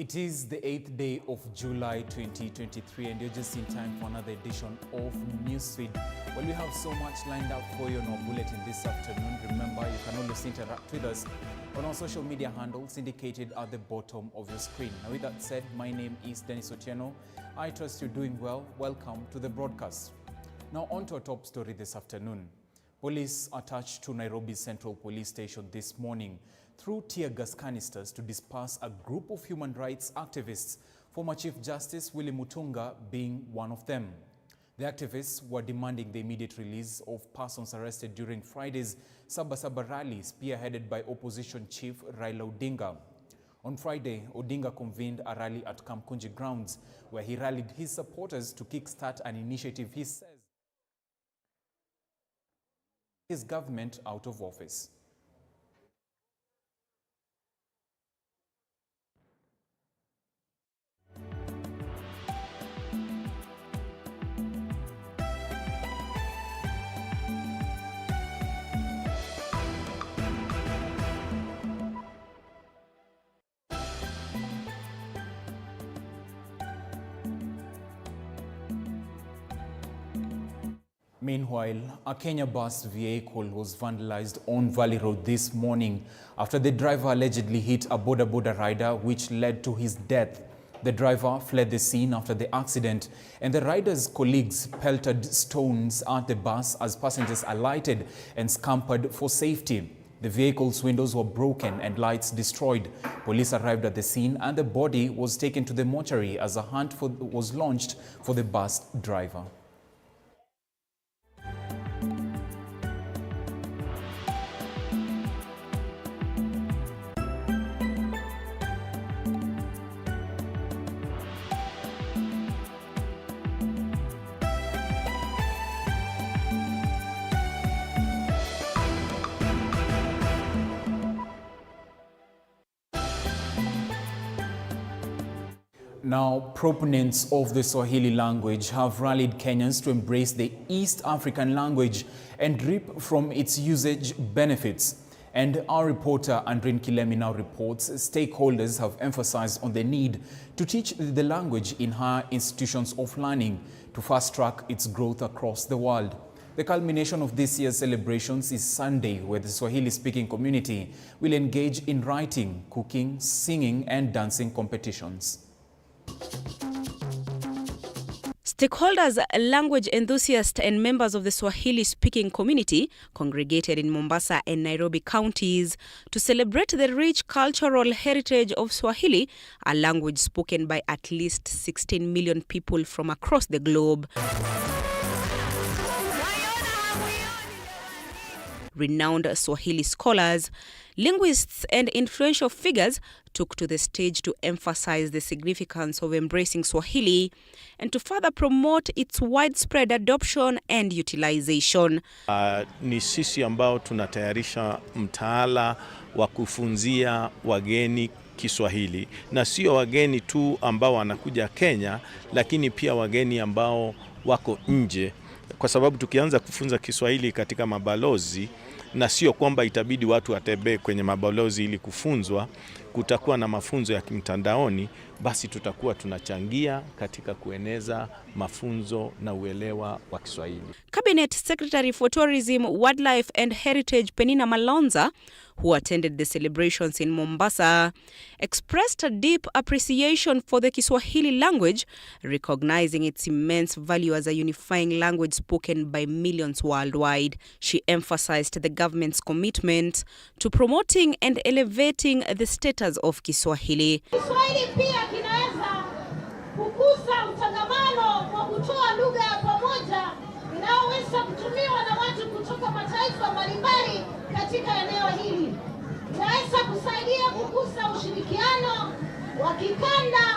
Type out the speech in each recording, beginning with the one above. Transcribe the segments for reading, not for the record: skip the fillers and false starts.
It is the 8th day of July 2023 and you're just in time for another edition of Newsfeed. Well, we have so much lined up for you in our bulletin this afternoon. Remember, you can always interact with us on our social media handles indicated at the bottom of your screen. Now, with that said, my name is Dennis Otieno. I trust you're doing well. Welcome to the broadcast. Now, on to our top story this afternoon. Police attached to Nairobi Central Police Station this morning threw tear gas canisters to disperse a group of human rights activists, former Chief Justice Willy Mutunga being one of them. The activists were demanding the immediate release of persons arrested during Friday's Sabasaba rally, spearheaded by opposition chief Raila Odinga. On Friday, Odinga convened a rally at Kamkunji grounds, where he rallied his supporters to kickstart an initiative he says his government out of office. Meanwhile, a Kenya bus vehicle was vandalized on Valley Road this morning after the driver allegedly hit a boda rider, which led to his death. The driver fled the scene after the accident, and the rider's colleagues pelted stones at the bus as passengers alighted and scampered for safety. The vehicle's windows were broken and lights destroyed. Police arrived at the scene and the body was taken to the mortuary as a hunt was launched for the bus driver. Now, proponents of the Swahili language have rallied Kenyans to embrace the East African language and reap from its usage benefits. And our reporter Andrin Kilemi now reports stakeholders have emphasized on the need to teach the language in higher institutions of learning to fast-track its growth across the world. The culmination of this year's celebrations is Sunday, where the Swahili-speaking community will engage in writing, cooking, singing, and dancing competitions. Stakeholders, language enthusiasts and members of the Swahili-speaking community congregated in Mombasa and Nairobi counties to celebrate the rich cultural heritage of Swahili, a language spoken by at least 16 million people from across the globe. Renowned Swahili scholars, linguists and influential figures took to the stage to emphasize the significance of embracing Swahili and to further promote its widespread adoption and utilization. Ni sisi ambao tunatayarisha mtaala wa kufunzia wageni Kiswahili, na sio wageni tu ambao wanakuja Kenya, lakini pia wageni ambao wako nje, kwa sababu tukianza kufunza Kiswahili katika mabalozi, na sio kwamba itabidi watu watembee kwenye mabalozi ili kufunzwa, kutakuwa na mafunzo ya kimtandaoni, basi tutakuwa tunachangia katika kueneza mafunzo na uelewa wa Kiswahili. Cabinet Secretary for Tourism, Wildlife and Heritage Penina Malonza, who attended the celebrations in Mombasa, expressed a deep appreciation for the Kiswahili language, recognizing its immense value as a unifying language spoken by millions worldwide. She emphasized the government's commitment to promoting and elevating the status of Kiswahili. Kiswahili pia kinaweza kukuza utangamano wa kutoa lugha ya pamoja inayoweza kutumiwa na watu kutoka mataifa mbalimbali katika eneo hili. Inaweza kusaidia kukuza ushirikiano wa kikanda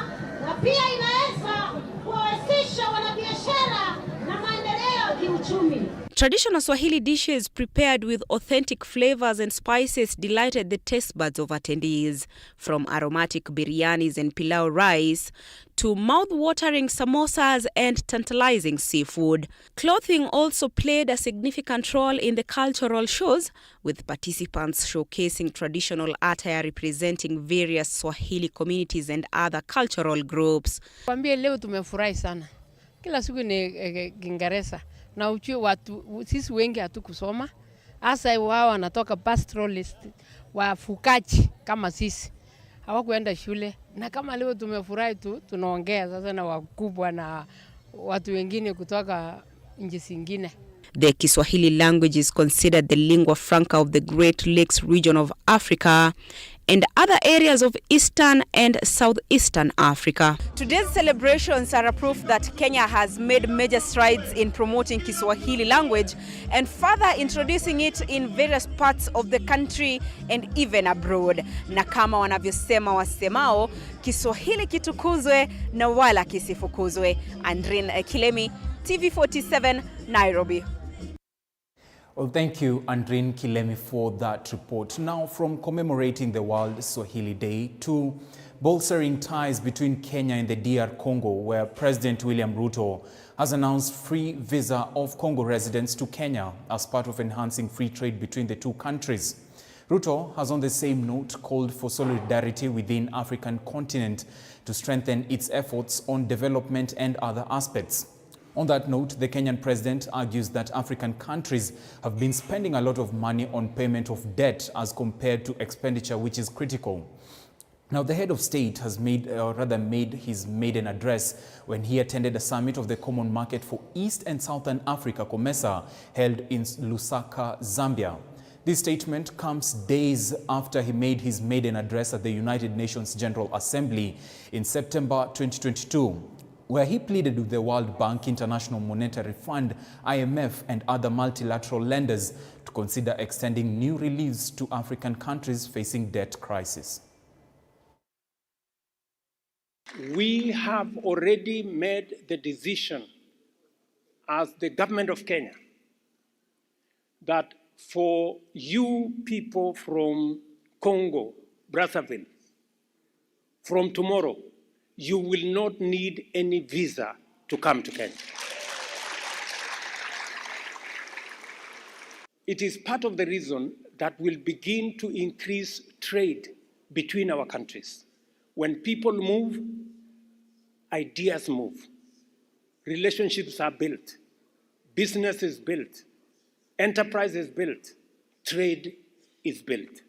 na pia inaweza kuwawezesha wanabiashara na maendeleo ya kiuchumi. Traditional Swahili dishes prepared with authentic flavors and spices delighted the taste buds of attendees, from aromatic biryanis and pilau rice to mouth-watering samosas and tantalizing seafood. Clothing also played a significant role in the cultural shows, with participants showcasing traditional attire representing various Swahili communities and other cultural groups. Kwambie leo tumefurahi sana. Kila siku ni Kiingereza. Na watu sisi wengi hatukusoma, hasa wao wanatoka pastoralist, wafukaji kama sisi, hawakuenda shule. Na kama leo tumefurahi tunaongea sasa na wakubwa na watu wengine kutoka nchi zingine. The Kiswahili language is considered the lingua franca of the Great Lakes region of Africa and other areas of Eastern and Southeastern Africa. Today's celebrations are a proof that Kenya has made major strides in promoting Kiswahili language and further introducing it in various parts of the country and even abroad. Na kama wanavyosema wasemao, Kiswahili kitukuzwe na wala kisifukuzwe. Andrin Kilemi, TV47, Nairobi. Well, thank you, Andrin Kilemi, for that report. Now, from commemorating the World Swahili Day to bolstering ties between Kenya and the DR Congo, where President William Ruto has announced free visa of Congo residents to Kenya as part of enhancing free trade between the two countries. Ruto has on the same note called for solidarity within the African continent to strengthen its efforts on development and other aspects. On that note, the Kenyan president argues that African countries have been spending a lot of money on payment of debt as compared to expenditure, which is critical. Now, the head of state has made his maiden address when he attended a summit of the Common Market for East and Southern Africa, COMESA, held in Lusaka, Zambia. This statement comes days after he made his maiden address at the United Nations General Assembly in September 2022. Where he pleaded with the World Bank, International Monetary Fund, IMF, and other multilateral lenders to consider extending new reliefs to African countries facing debt crisis. We have already made the decision as the government of Kenya that for you people from Congo, Brazzaville, from tomorrow, you will not need any visa to come to Kenya. It is part of the reason that we'll begin to increase trade between our countries. When people move, ideas move. Relationships are built. Business is built. Enterprise is built. Trade is built.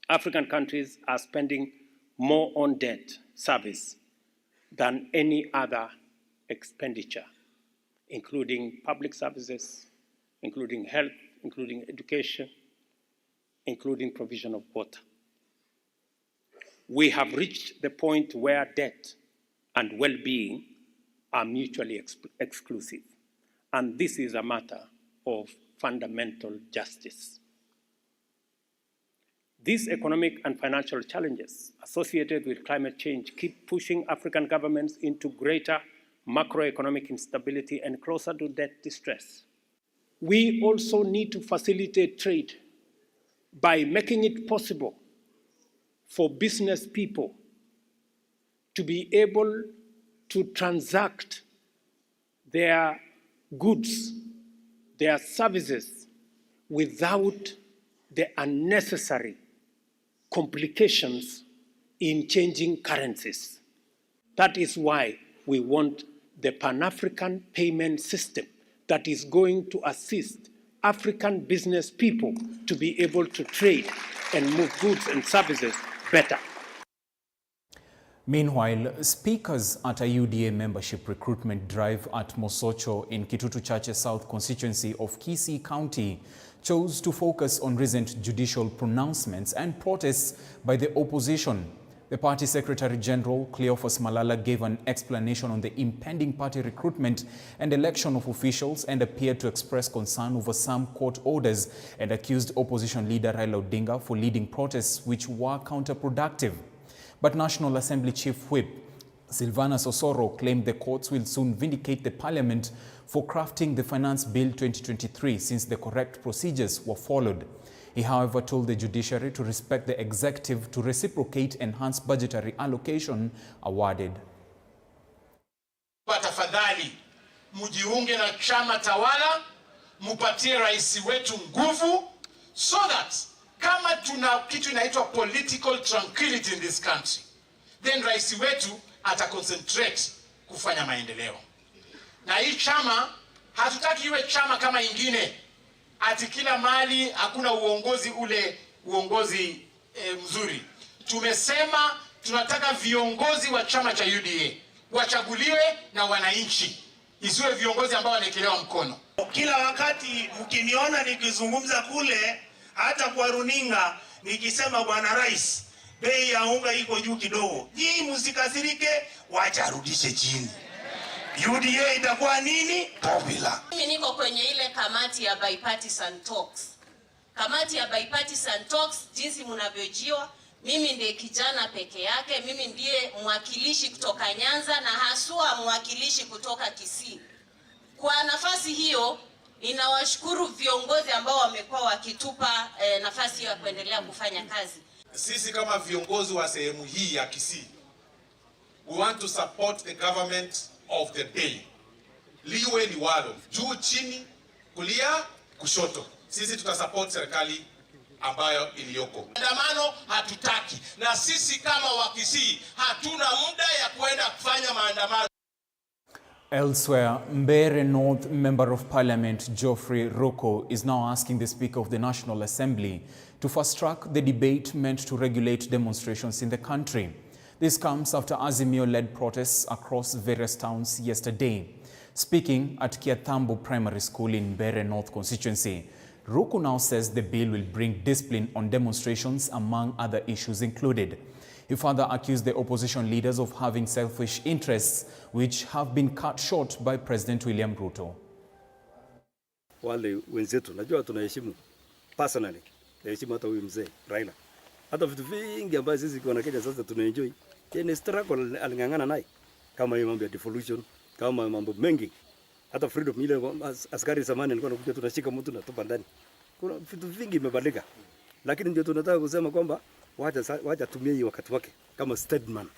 African countries are spending more on debt service than any other expenditure, including public services, including health, including education, including provision of water. We have reached the point where debt and well-being are mutually exclusive. And this is a matter of fundamental justice. These economic and financial challenges associated with climate change keep pushing African governments into greater macroeconomic instability and closer to debt distress. We also need to facilitate trade by making it possible for business people to be able to transact their goods, their services, without the unnecessary complications in changing currencies. That is why we want the Pan-African payment system that is going to assist African business people to be able to trade and move goods and services better. Meanwhile, speakers at a UDA membership recruitment drive at Mosocho in Kitutu Chache South constituency of Kisii County chose to focus on recent judicial pronouncements and protests by the opposition. The party Secretary General Cleophas Malala gave an explanation on the impending party recruitment and election of officials and appeared to express concern over some court orders and accused opposition leader Raila Odinga for leading protests which were counterproductive. But National Assembly Chief Whip Silvanus Osoro claimed the courts will soon vindicate the parliament for crafting the Finance Bill 2023 since the correct procedures were followed. He, however, told the judiciary to respect the executive to reciprocate enhanced budgetary allocation awarded. Tafadhali mujiunge na chama tawala, mupatie rais wetu nguvu, so that kama tuna kitu inaitwa political tranquility in this country, then rais wetu ataconcentrate kufanya maendeleo. Na hii chama hatutaki iwe chama kama ingine, ati kila mali hakuna uongozi mzuri. Tumesema tunataka viongozi wa chama cha UDA wachaguliwe na wananchi, isiwe viongozi ambao wanaekelewa mkono. Kila wakati mkiniona nikizungumza kule, hata kwa runinga nikisema bwana rais, bei ya unga iko juu kidogo, nyinyi msikasirike, wacha arudishe chini. UDA itakuwa nini? Popular. Mimi niko kwenye ile kamati ya bipartisan talks. Kamati ya bipartisan talks, jinsi mnavyojua, mimi ndiye kijana peke yake, mimi ndiye mwakilishi kutoka Nyanza na haswa mwakilishi kutoka Kisii. Kwa nafasi hiyo, ninawashukuru viongozi ambao wamekuwa wakitupa nafasi ya kuendelea kufanya kazi. Sisi kama viongozi wa sehemu hii ya Kisii, we want to support the government of the day. Liwe liwalo, juu chini, kulia kushoto, sisi tutasupport serikali ambayo iliyoko. Maandamano hatutaki, na sisi kama Wakisii hatuna muda ya kwenda kufanya maandamano. Elsewhere, Mbeere North Member of Parliament Geoffrey Ruku is now asking the Speaker of the National Assembly to fast-track the debate meant to regulate demonstrations in the country. This comes after Azimio-led protests across various towns yesterday. Speaking at Kiathambo Primary School in Mbeere North constituency, Ruku now says the bill will bring discipline on demonstrations, among other issues included. He further accused the opposition leaders of having selfish interests, which have been cut short by President William Ruto. Wale wenzetu, najua tunaheshimu personally, naheshimu hata huyu mzee Raila. Hata vitu vingi ambavyo sisi kwa Kenya sasa tunaenjoy, yeye struggle alingangana naye, kama hiyo mambo ya devolution, kama mambo mengi, hata freedom ile askari zamani alikuwa anakuja tunashika mtu na tupa ndani. Kuna vitu vingi imebadilika. Lakini ndio tunataka kusema kwamba wacha tumie hii wakati wake kama statement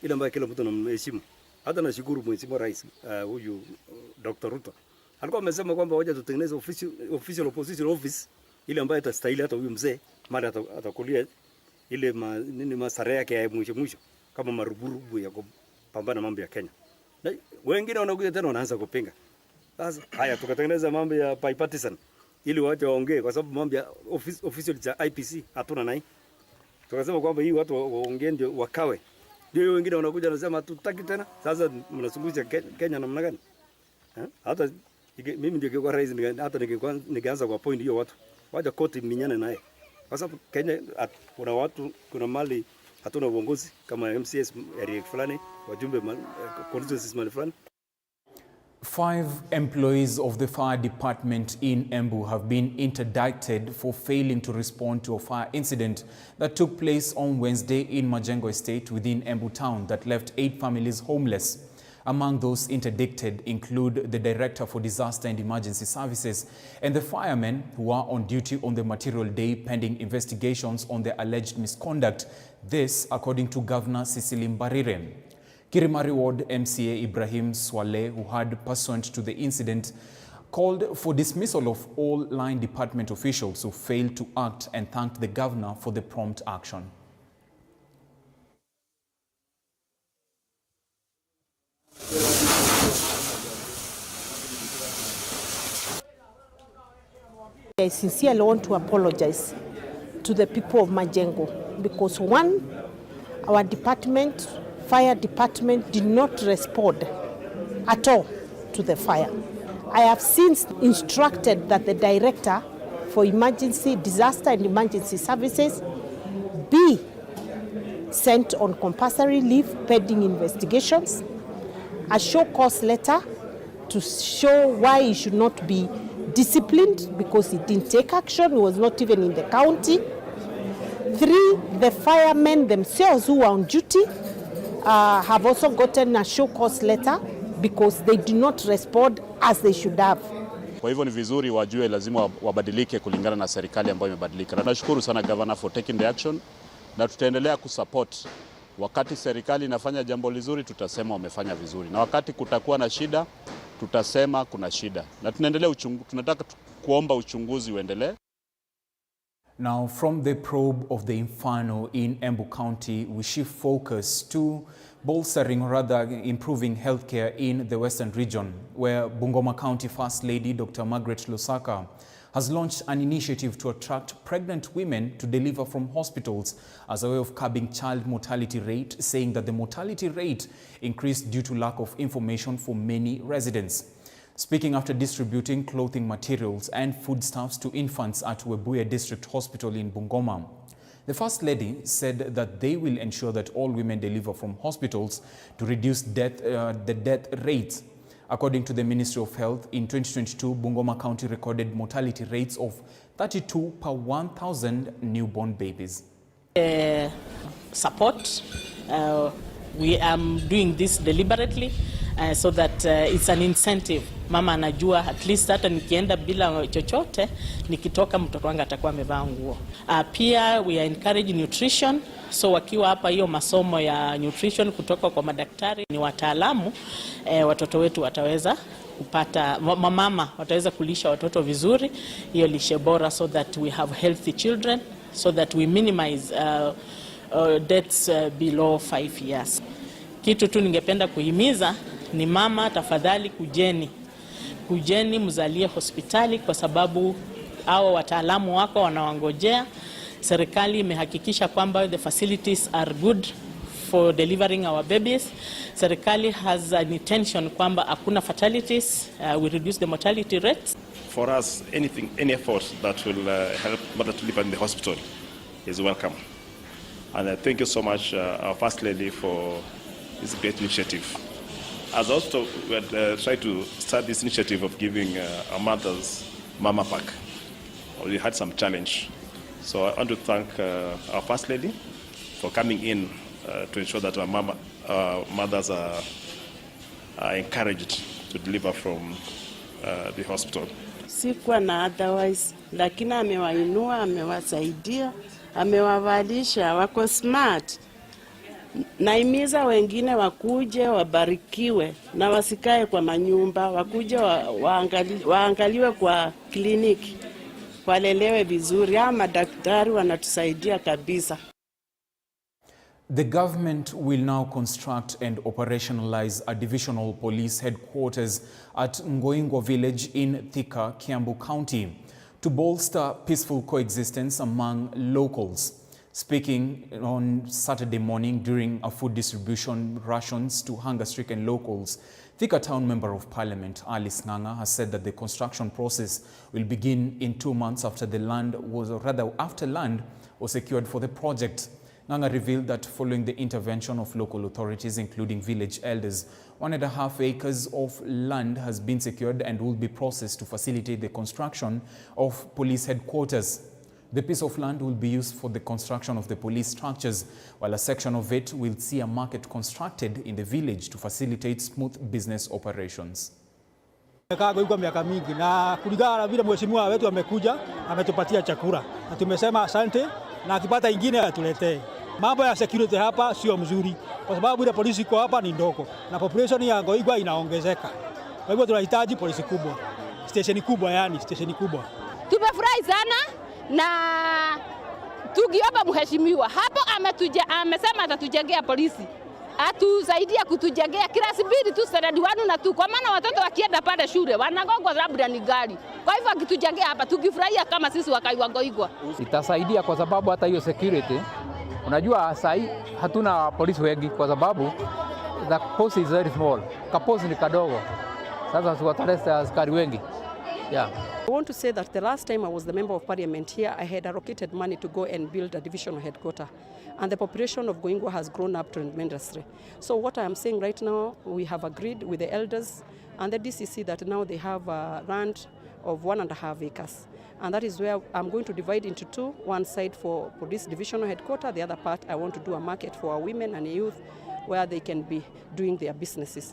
ile ambayo kila mtu anamheshimu. Hata nashukuru Mheshimiwa Rais huyu Dr. Ruto alikuwa amesema kwamba wacha tutengeneze official opposition office ile ambayo itastahili hata huyu mzee mara atakulia ile masare yake ya mwisho kama maruburubu ya kupambana mambo ya Kenya. Na wengine wanakuja tena wanaanza kupinga. Sasa haya tukatengeneza mambo ya bipartisan ili watu waongee, kwa sababu mambo ya official cha IPC hatuna naye. Tukasema kwamba hii watu waongee ndio wakawe. Ndio wengine wanakuja wanasema tutaki tena. Sasa mnasungusha Kenya namna gani? Hata mimi ndio kwa rais, hata nikaanza kwa point hiyo watu waje koti minyane naye. Kwa sababu Kenya kuna watu, kuna mali hatuna uongozi kama MCS area fulani, wajumbe constituencies mali fulani. 5 employees of the fire department in Embu have been interdicted for failing to respond to a fire incident that took place on Wednesday in Majengo Estate within Embu town that left 8 families homeless. Among those interdicted include the Director for Disaster and Emergency Services and the firemen who are on duty on the material day pending investigations on the alleged misconduct. This, according to Governor Cecily Mbarire. Kirimari Ward MCA Ibrahim Swale, who had, pursuant to the incident, called for dismissal of all line department officials who failed to act and thanked the governor for the prompt action. I sincerely want to apologize to the people of Majengo because one, our department, fire department, did not respond at all to the fire. I have since instructed that the Director for Emergency, Disaster and Emergency Services be sent on compulsory leave pending investigations, a show cause letter to show why he should not be disciplined because he didn't take action, he was not even in the county. 3, the firemen themselves who were on duty have also gotten a show cause letter because they did not respond as they should have. Kwa hivyo ni vizuri wajue lazima wabadilike kulingana na serikali ambayo imebadilika. Na nashukuru sana governor for taking the action, na tutaendelea kusupport. Wakati serikali inafanya jambo lizuri tutasema wamefanya vizuri, na wakati kutakuwa na shida tutasema kuna shida, na tunaendelea tunataka kuomba uchunguzi uendelee. Now, from the probe of the Inferno in Embu County, we shift focus to bolstering, or rather improving healthcare in the Western region, where Bungoma County First Lady Dr. Margaret Lusaka has launched an initiative to attract pregnant women to deliver from hospitals as a way of curbing child mortality rate, saying that the mortality rate increased due to lack of information for many residents. Speaking after distributing clothing materials and foodstuffs to infants at Webuye District Hospital in Bungoma, the First Lady said that they will ensure that all women deliver from hospitals to reduce the death rates. According to the Ministry of Health, in 2022, Bungoma County recorded mortality rates of 32 per 1,000 newborn babies. Support. We are doing this deliberately so that it's an incentive. Mama anajua at least hata nikienda bila chochote, nikitoka mtoto wangu atakuwa amevaa nguo. Pia we are encourage nutrition. So wakiwa hapa hiyo masomo ya nutrition kutoka kwa madaktari ni wataalamu, watoto wetu wataweza kupata, mama wataweza kulisha watoto vizuri, hiyo lishe bora, so that we have healthy children, so that we minimize deaths below 5 years. Kitu tu ningependa kuhimiza ni mama, tafadhali kujeni mzalie hospitali, kwa sababu hao wataalamu wako wanawangojea. Serikali imehakikisha kwamba the facilities are good for delivering our babies. Serikali has an intention kwamba hakuna fatalities, we reduce the mortality rates. For us, any effort that will help mother to live in the hospital is welcome. And thank you so much, our First Lady, for this great initiative. As also we had tried to start this initiative of giving our mothers Mama Pack. We had some challenge. So I want to thank our First Lady for coming in to ensure that our mothers are encouraged to deliver from the hospital. Sikuwa na otherwise, lakini amewainua, amewasaidia, amewavalisha, wako smart. Naimiza wengine wakuje wabarikiwe na wasikae kwa manyumba, wakuje waangaliwe kwa kliniki, walelewe vizuri, ama daktari wanatusaidia kabisa. The government will now construct and operationalize a divisional police headquarters at Ngoingwa village in Thika, Kiambu County, to bolster peaceful coexistence among locals. Speaking on Saturday morning during a food distribution rations to hunger-stricken locals, Thika Town Member of Parliament Alice Ng'ang'a has said that the construction process will begin in 2 months after land was secured for the project. Ng'ang'a revealed that following the intervention of local authorities, including village elders, 1.5 acres of land has been secured and will be processed to facilitate the construction of police headquarters. The piece of land will be used for the construction of the police structures, while a section of it will see a market constructed in the village to facilitate smooth business operations. Kwa miaka mingi na kulingana na vile mheshimiwa wetu amekuja ametupatia chakula na tumesema asante, na akipata ingine atuletee. Mambo ya security hapa sio mzuri kwa sababu ile polisi iko hapa ni ndogo na population ya Ngoingwa inaongezeka. Kwa hivyo tunahitaji polisi kubwa, station kubwa. Tumefurahi sana na tukiomba mheshimiwa hapo amesema atatujengea polisi. Atusaidia kutujengea kila sibidi tu standard 1 na 2, kwa maana watoto wakienda pale shule wanagongwa labda ni gari. Kwa hivyo akitujengea hapa tukifurahia kama sisi wakaiwa Ngoingwa. Itasaidia kwa sababu hata hiyo security, unajua sasa hatuna polisi wengi kwa sababu the post is very small. Kaposi ni kadogo. Sasa tuwataleta askari wengi. Yeah. I want to say that the last time I was the Member of Parliament here, I had allocated money to go and build a divisional headquarters. And the population of Ngoingwa has grown up tremendously. So what I am saying right now, we have agreed with the elders and the DCC that now they have a land of 1.5 acres. And that is where I'm going to divide into two. One side for police divisional headquarters, the other part I want to do a market for our women and youth where they can be doing their businesses.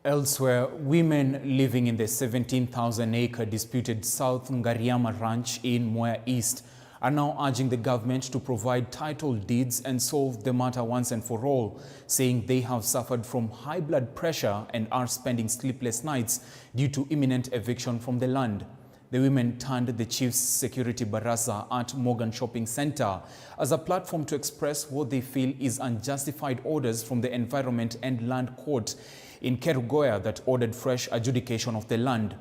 Elsewhere, women living in the 17,000-acre disputed South Ngariama Ranch in Mwea East are now urging the government to provide title deeds and solve the matter once and for all, saying they have suffered from high blood pressure and are spending sleepless nights due to imminent eviction from the land. The women turned the chief's security baraza at Morgan Shopping Center as a platform to express what they feel is unjustified orders from the Environment and Land Court in Kerugoya that ordered fresh adjudication of the land.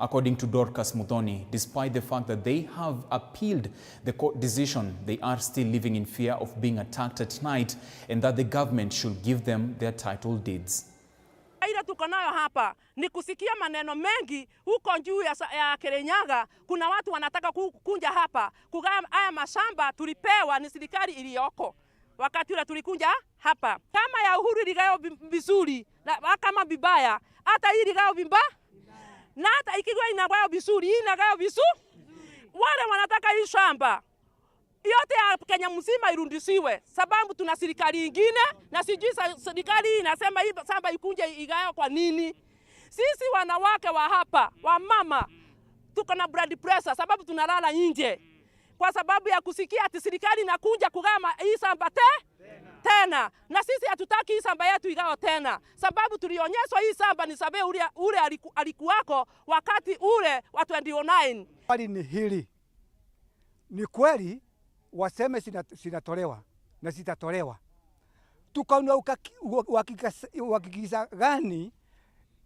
According to Dorcas Muthoni, despite the fact that they have appealed the court decision, they are still living in fear of being attacked at night and that the government should give them their title deeds. Ile tuko nayo hapa ni kusikia maneno mengi huko juu ya Kirinyaga. Kuna watu wanataka kunja hapa kugaa haya mashamba tulipewa ni serikali iliyoko. Wakati ule tulikunja hapa kama ya Uhuru iligayo vizuri kama bibaya, hata hii iligayo vibaya na hata ikiwa inagayo vizuri, hii inagayo vizuri. Wale wanataka hii shamba yote ya Kenya mzima irudishiwe, sababu tuna serikali nyingine na sijui serikali inasema hii shamba ikunje igayo kwa nini. Sisi wanawake wa hapa, wa mama, tuko na blood pressure sababu tunalala nje. Kwa sababu ya kusikia ati serikali inakuja kugama hii shamba tena. Na sisi hatutaki hii shamba yetu igao tena. Sababu tulionyeshwa hii shamba ni sababu ule alikuwako wakati ule wa 2009. Swali ni hili. Ni kweli waseme sinatolewa na sitatolewa. Tukaona uhakikisha gani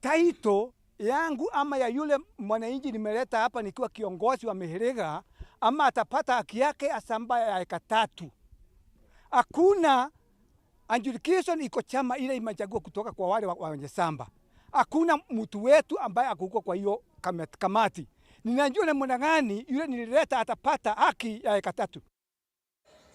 taito yangu ama ya yule mwananchi nimeleta hapa nikiwa kiongozi wa Mihiriga ama atapata haki yake asamba ya eka 3. Hakuna adjudication iko chama ile imechagua kutoka kwa wale wenye samba. Hakuna mtu wetu ambaye akuko kwa hiyo kamati. Ninajua na mwana gani yule nilileta atapata haki ya eka 3.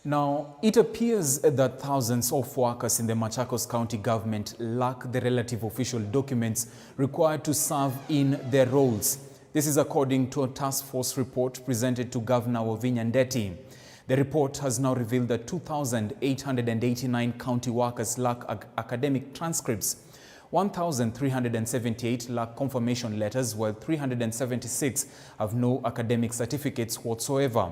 Now, it appears that thousands of workers in the Machakos County government lack the relative official documents required to serve in their roles. This is according to a task force report presented to Governor Wavinya Ndeti. The report has now revealed that 2,889 county workers lack academic transcripts, 1,378 lack confirmation letters, while 376 have no academic certificates whatsoever.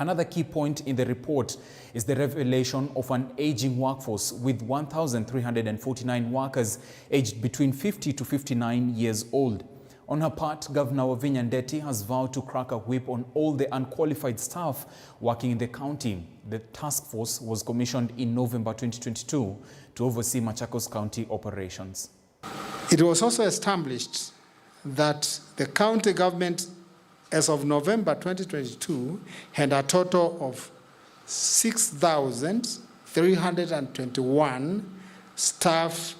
Another key point in the report is the revelation of an aging workforce with 1,349 workers aged between 50 to 59 years old. On her part, Governor Wavinya Ndeti has vowed to crack a whip on all the unqualified staff working in the county. The task force was commissioned in November 2022 to oversee Machakos County operations. It was also established that the county government, as of November 2022, had a total of 6,321 staff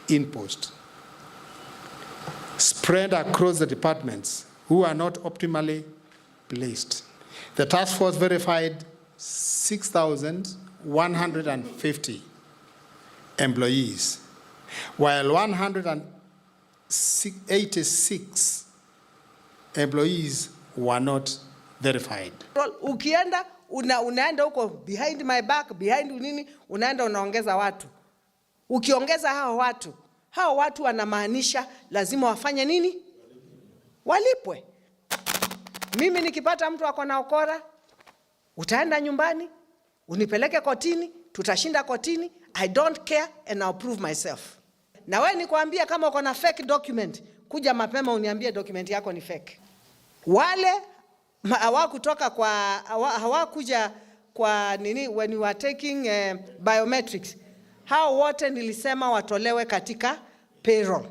in post, spread across the departments who are not optimally placed. The task force verified 6,150 employees, while 186 employees were not verified. Ukienda unaenda huko behind my back, behind nini, unaenda unaongeza watu. Ukiongeza hao watu wanamaanisha lazima wafanye nini? Walipwe. Mimi nikipata mtu ako na ukora, utaenda nyumbani, unipeleke kotini, tutashinda kotini. I don't care and I'll prove myself. Na wewe nikwambia kama uko na fake document, kuja mapema uniambie document yako ni fake. Wale hawakuja kwa nini when you are taking biometrics. Hao wote nilisema watolewe katika payroll.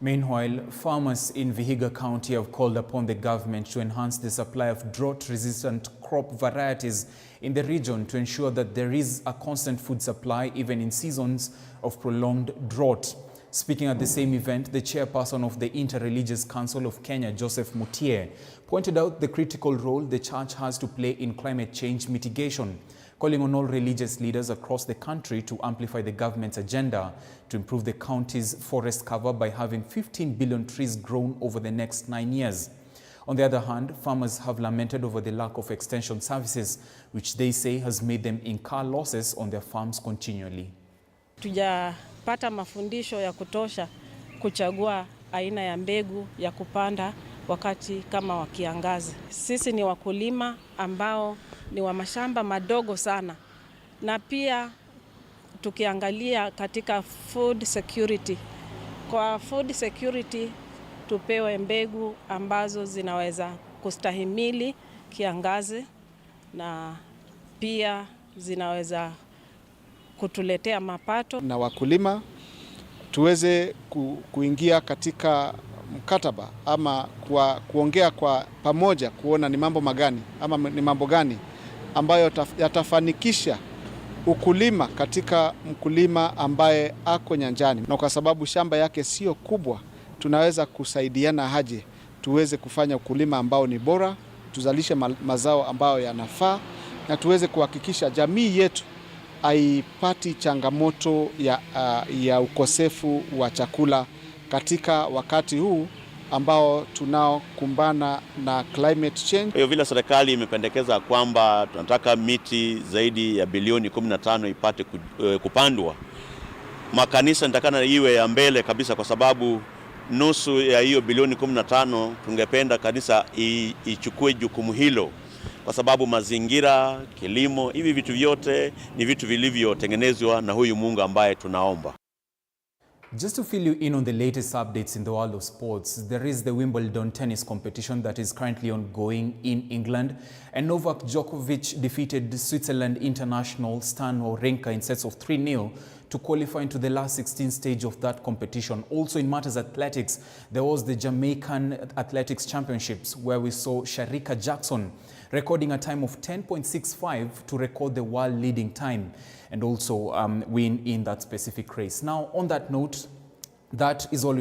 Meanwhile, farmers in Vihiga County have called upon the government to enhance the supply of drought-resistant crop varieties in the region to ensure that there is a constant food supply even in seasons of prolonged drought. Speaking at the same event, the chairperson of the Interreligious Council of Kenya, Joseph Mutie, pointed out the critical role the church has to play in climate change mitigation, calling on all religious leaders across the country to amplify the government's agenda to improve the county's forest cover by having 15 billion trees grown over the next 9 years. On the other hand, farmers have lamented over the lack of extension services, which they say has made them incur losses on their farms continually. Tujapata mafundisho ya kutosha kuchagua aina ya mbegu ya kupanda wakati kama wa kiangazi. Sisi ni wakulima ambao ni wa mashamba madogo sana, na pia tukiangalia katika food security. Kwa food security tupewe mbegu ambazo zinaweza kustahimili kiangazi na pia zinaweza kutuletea mapato. Na wakulima tuweze kuingia katika mkataba ama kuongea kwa pamoja kuona ni mambo magani ama ni mambo gani ambayo yatafanikisha ukulima katika mkulima ambaye ako nyanjani, na kwa sababu shamba yake sio kubwa, tunaweza kusaidiana aje tuweze kufanya ukulima ambao ni bora, tuzalishe mazao ambayo yanafaa, na tuweze kuhakikisha jamii yetu haipati changamoto ya ukosefu wa chakula katika wakati huu ambao tunaokumbana na climate change. Kwa hiyo vile serikali imependekeza kwamba tunataka miti zaidi ya bilioni 15 ipate kupandwa, makanisa nitakana iwe ya mbele kabisa, kwa sababu nusu ya hiyo bilioni 15 tungependa kanisa ichukue jukumu hilo, kwa sababu mazingira, kilimo, hivi vitu vyote ni vitu vilivyotengenezwa na huyu Mungu ambaye tunaomba. Just to fill you in on the latest updates in the world of sports, there is the Wimbledon tennis competition that is currently ongoing in England, and Novak Djokovic defeated Switzerland international Stan Wawrinka in sets of 3-0 to qualify into the last 16 stage of that competition. Also in matters athletics, there was the Jamaican Athletics Championships where we saw Sharika Jackson recording a time of 10.65 to record the world leading time and also win in that specific race. Now, on that note, that is all